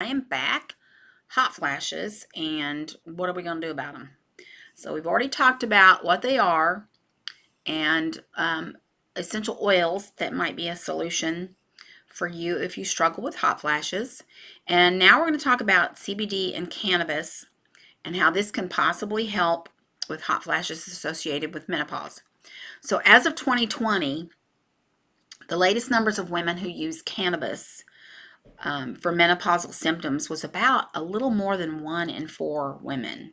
I am back. Hot flashes, and what are we going to do about them? So, we've already talked about what they are and essential oils that might be a solution for you if you struggle with hot flashes. And now we're going to talk about CBD and cannabis and how this can possibly help with hot flashes associated with menopause. So, as of 2020, the latest numbers of women who use cannabis for menopausal symptoms was about a little more than 1 in 4 women.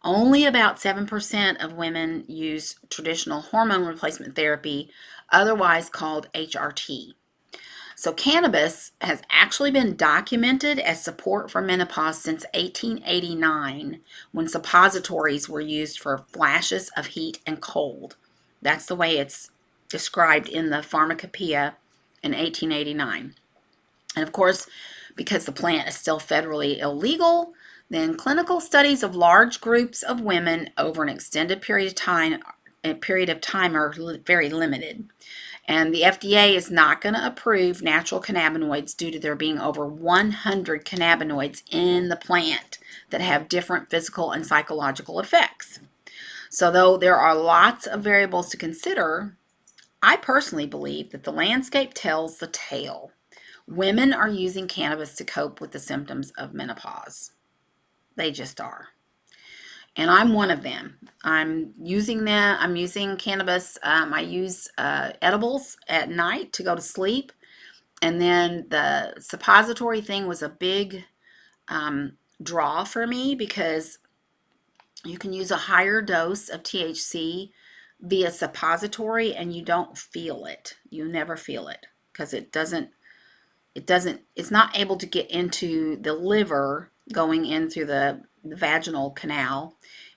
Only about 7% of women use traditional hormone replacement therapy, otherwise called HRT. So, cannabis has actually been documented as support for menopause since 1889, when suppositories were used for flashes of heat and cold. That's the way it's described in the Pharmacopoeia in 1889. And of course, because the plant is still federally illegal, then clinical studies of large groups of women over an extended period of time are very limited. And the FDA is not going to approve natural cannabinoids due to there being over 100 cannabinoids in the plant that have different physical and psychological effects. So, though there are lots of variables to consider, I personally believe that the landscape tells the tale. Women are using cannabis to cope with the symptoms of menopause. They just are. And I'm one of them. I'm using cannabis. I use edibles at night to go to sleep. And then the suppository thing was a big draw for me because you can use a higher dose of THC via suppository and you don't feel it. You never feel it because it's not able to get into the liver going in through the vaginal canal,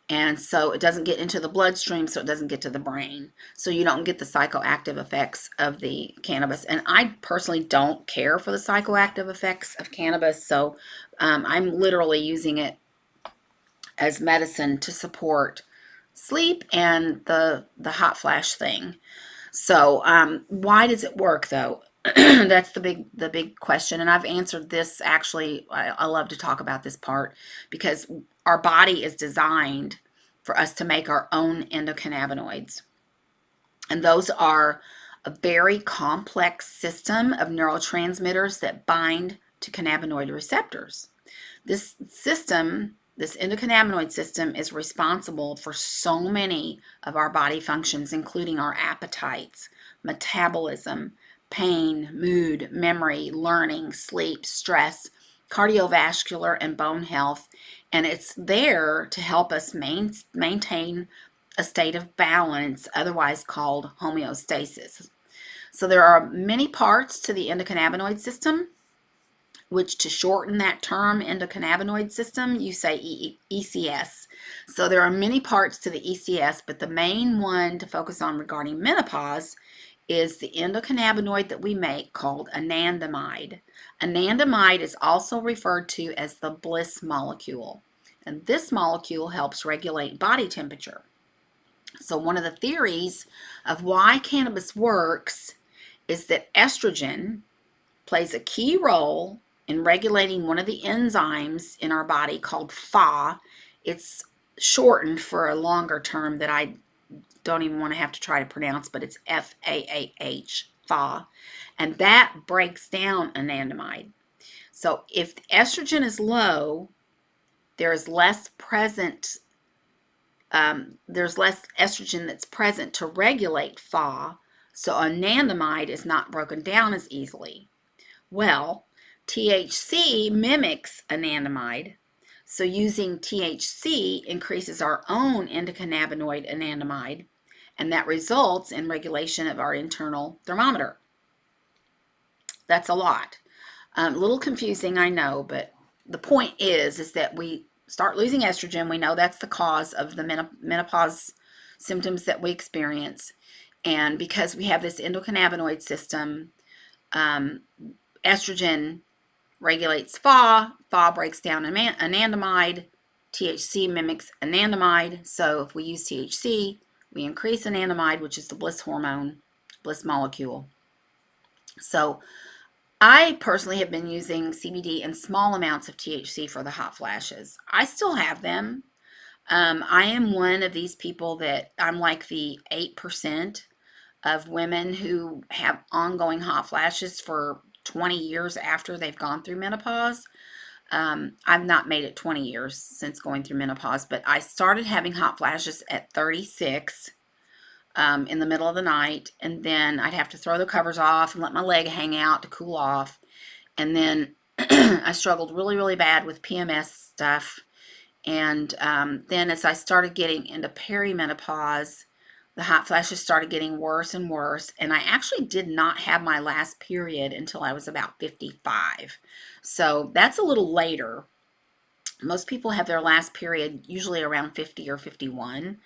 and so it doesn't get into the bloodstream, so it doesn't get to the brain, so you don't get the psychoactive effects of the cannabis. And I personally don't care for the psychoactive effects of cannabis, so I'm literally using it as medicine to support sleep and the hot flash thing. So, why does it work though? That's the big question, and I've answered this actually. I love to talk about this part because our body is designed for us to make our own endocannabinoids, and those are a very complex system of neurotransmitters that bind to cannabinoid receptors. This system, this endocannabinoid system, is responsible for so many of our body functions, including our appetites, metabolism, pain, mood, memory, learning, sleep, stress, cardiovascular, and bone health. And it's there to help us maintain a state of balance, otherwise called homeostasis. So there are many parts to the endocannabinoid system, which to shorten that term, endocannabinoid system, you say ECS. So there are many parts to the ECS, but the main one to focus on regarding menopause is the endocannabinoid that we make called anandamide. Anandamide is also referred to as the bliss molecule, and this molecule helps regulate body temperature. So one of the theories of why cannabis works is that estrogen plays a key role in regulating one of the enzymes in our body called FAAH. It's shortened for a longer term that I don't even want to have to try to pronounce, but it's FAAH, FAAH, and that breaks down anandamide. So if estrogen is low, there is less present. There's less estrogen that's present to regulate FAAH, so anandamide is not broken down as easily. Well, THC mimics anandamide, so using THC increases our own endocannabinoid anandamide, and that results in regulation of our internal thermometer. That's a lot. A little confusing, I know, but the point is that we start losing estrogen. We know that's the cause of the menopause symptoms that we experience, and because we have this endocannabinoid system, estrogen regulates FAAH. FAAH breaks down anandamide. THC mimics anandamide. So if we use THC, we increase anandamide, which is the bliss hormone, bliss molecule. So I personally have been using CBD and small amounts of THC for the hot flashes. I still have them. I am one of these people that I'm like the 8% of women who have ongoing hot flashes for 20 years after they've gone through menopause. I've not made it 20 years since going through menopause, but I started having hot flashes at 36 in the middle of the night, and then I'd have to throw the covers off and let my leg hang out to cool off. And then I struggled really, really bad with PMS stuff. And then as I started getting into perimenopause, the hot flashes started getting worse and worse. And I actually did not have my last period until I was about 55. So that's a little later. Most people have their last period usually around 50 or 51.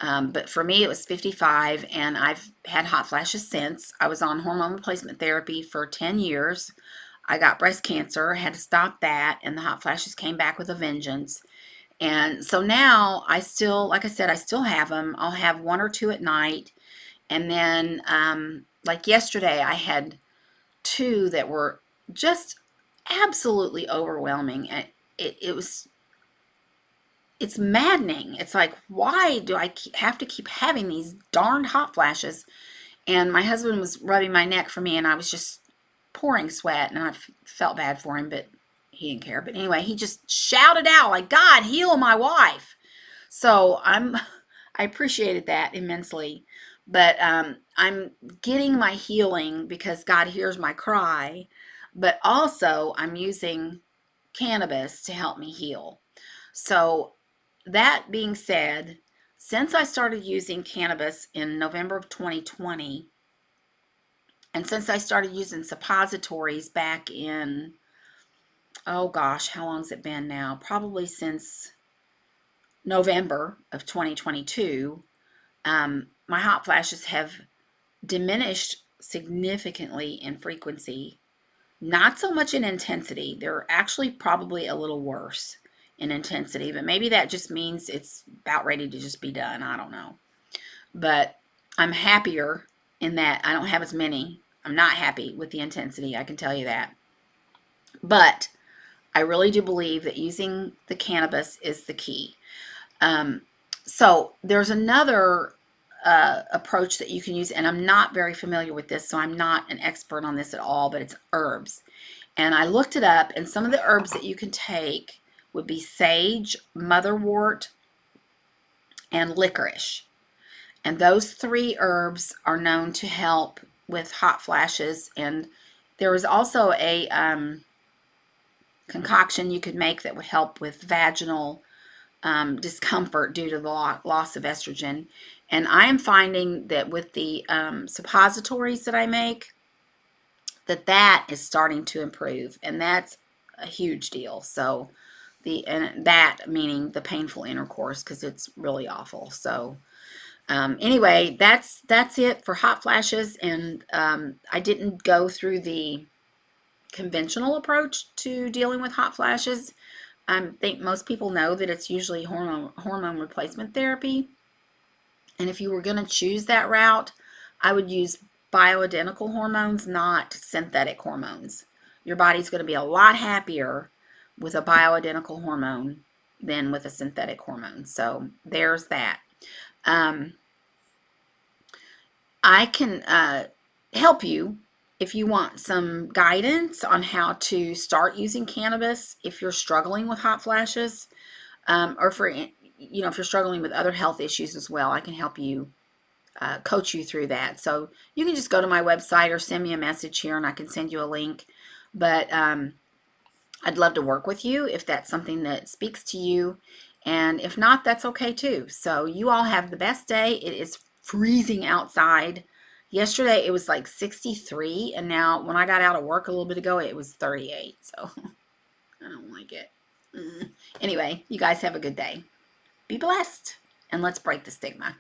But for me, it was 55, and I've had hot flashes since. I was on hormone replacement therapy for 10 years. I got breast cancer, had to stop that, and the hot flashes came back with a vengeance. And so now I still, like I said, I still have them. I'll have one or two at night. And then, like yesterday, I had two that were just absolutely overwhelming. It was, it's maddening. It's like, why do I have to keep having these darned hot flashes? And my husband was rubbing my neck for me, and I was just pouring sweat, and I felt bad for him, but he didn't care. But anyway, he just shouted out like, "God, heal my wife." So I appreciated that immensely. But I'm getting my healing because God hears my cry. But also, I'm using cannabis to help me heal. So that being said, since I started using cannabis in November of 2020, and since I started using suppositories back in, oh gosh, how long's it been now? Probably since November of 2022, my hot flashes have diminished significantly in frequency. Not so much in intensity. They're actually probably a little worse in intensity, but maybe that just means it's about ready to just be done. I don't know. But I'm happier in that I don't have as many. I'm not happy with the intensity, I can tell you that. But I really do believe that using the cannabis is the key. So there's another approach that you can use, and I'm not very familiar with this, so I'm not an expert on this at all, but it's herbs. And I looked it up, and some of the herbs that you can take would be sage, motherwort, and licorice. And those three herbs are known to help with hot flashes. And there is also a concoction you could make that would help with vaginal discomfort due to the loss of estrogen. And I am finding that with the suppositories that I make, that is starting to improve, and that's a huge deal. So and that meaning the painful intercourse, because it's really awful. So anyway, that's it for hot flashes, and I didn't go through the conventional approach to dealing with hot flashes. I think most people know that it's usually hormone replacement therapy. And if you were going to choose that route, I would use bioidentical hormones, not synthetic hormones. Your body's going to be a lot happier with a bioidentical hormone than with a synthetic hormone. So there's that. I can help you if you want some guidance on how to start using cannabis if you're struggling with hot flashes, or for if you're struggling with other health issues as well. I can help you coach you through that. So you can just go to my website or send me a message here, and I can send you a link. But I'd love to work with you if that's something that speaks to you. And if not, that's okay too. So you all have the best day. It is freezing outside. Yesterday it was like 63, and now when I got out of work a little bit ago, it was 38. So I don't like it. Anyway, you guys have a good day. Be blessed, and let's break the stigma.